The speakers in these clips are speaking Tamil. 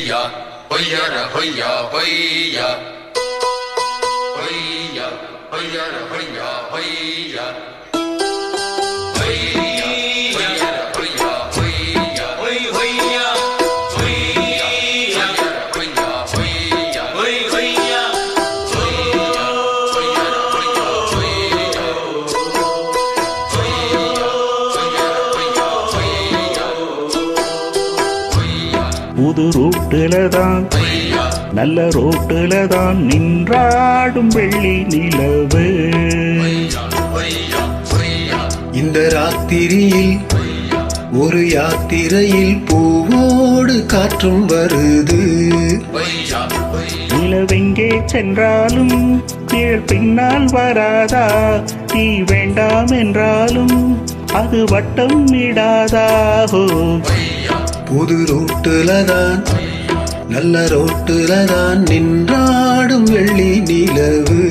hoya, hoya ra hoya, hoya, hoya, hoya ra hoya, hoya, hoya, hoya ra hoya, hoya, hoy hoya, hoya ra hoya, hoya, hoy hoya, hoya, hoya ra hoya, hoya, புது ரூட்டுலதான் நல்ல ரோட்டுலதான் நின்றாடும் வெள்ளி நிலவு. இந்த ராத்திரியில் ஒரு யாத்திரையில் பூவோடு காற்றும் வருது. நிலவெங்கே சென்றாலும் கீழ் பின்னால் வராதா? நீ வேண்டாம் என்றாலும் அது வட்டம் இடாதாகோ. புது ரோட்டுலதான் நல்ல ரோட்டுலதான் நின்றாடும் வெள்ளி நிலவு.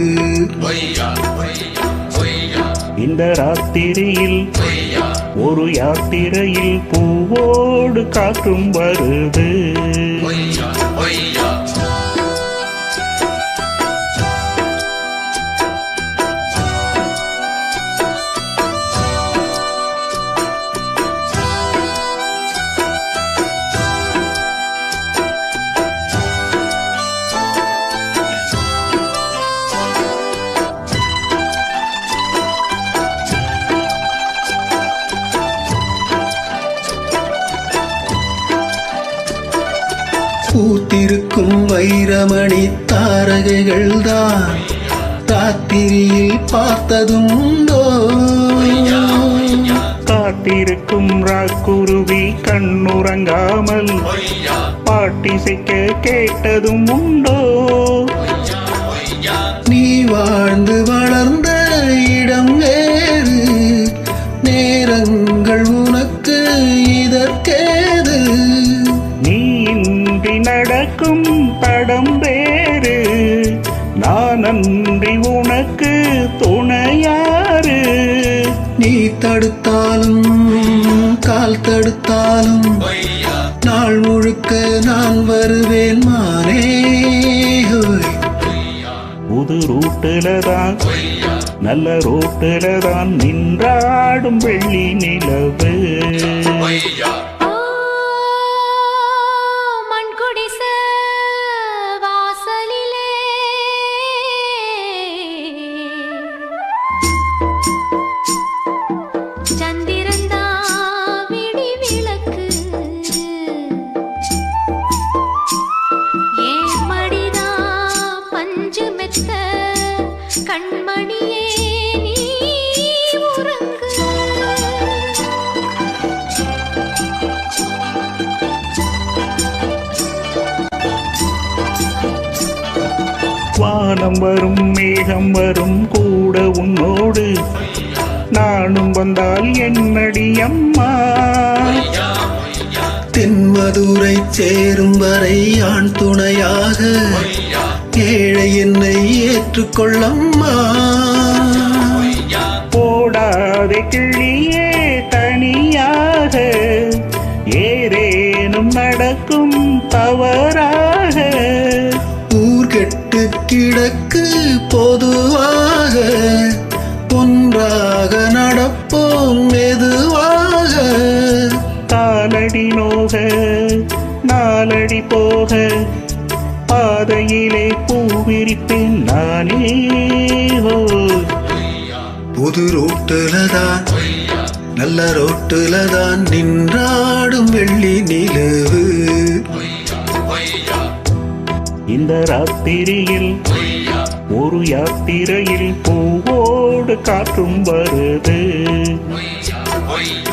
இந்த ராத்திரியில் ஒரு யாத்திரையில் பூவோடு காற்றும் வருது. பூத்திருக்கும் வைரமணி தாரகைகள் தான் ராத்திரியில் பார்த்ததும் உண்டோ? காத்திருக்கும் ராக்குருவி கண்ணுறங்காமல் பாட்டிசைக்க கேட்டதும் உண்டோ? நீ வாழ்ந்து வளர்ந்த இடம் வேறு, நேரங்கள் உனக்கு இதற்கேது. நீ இன்றி நடக்கும் தடம் வேறு, நான் அன்றி உனக்கு துணையாரு. நீ தடுத்தாலும் கால் தடுத்தாலும் நாள் முழுக்க நான் வருவேன் மானே. புது ரூட்டுலதான் நல்ல ரோட்டுலதான் நின்றாடும் வெள்ளி நிலவு. கண்மணியே நீ உறங்கு. வானம் வரும் மேகம் வரும் கூட உன்னோடு, நானும் வந்தால் என்னடி அம்மா. தென்மதுரை சேரும் வரை ஆண் துணையாக ஏழை என்னை ஏற்றுக்கொள்ளம்மா. போடாதே கிளியே தனியாக, ஏதேனும் நடக்கும் தவறாக. ஊர் கெட்டு கிடக்கு பொதுவாக, ஒன்றாக நடப்போம் மெதுவாக. காலடி நோக நாலடி போக, பாதையிலே பூவிரிப்பேன் நானே. புது ரோட்டுலதான் நல்ல ரோட்டுலதான் நின்றாடும் வெள்ளி நிலவு. இந்த ராத்திரியில் ஒரு யாத்திரையில் பூவோடு காற்றும் வருது.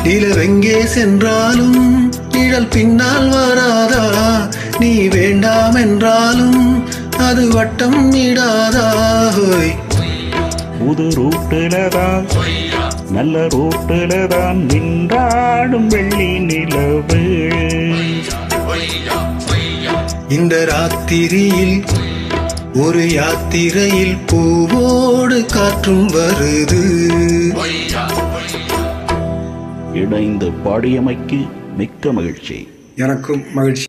நிலவெங்கே சென்றாலும் நிழல் பின்னால் வராதா? நீ வேண்டாம் என்றாலும் அது வட்டம் இடாதா? புது ரூட்டுலதான் நல்ல ரோட்டுலதான் நின்றாடும் வெள்ளி நிலவு. இந்த ராத்திரியில் ஒரு யாத்திரையில் பூவோடு காற்றும் வருது. இணைந்து பாடியமைக்கு மிக்க மகிழ்ச்சி. எனக்கும் மகிழ்ச்சி.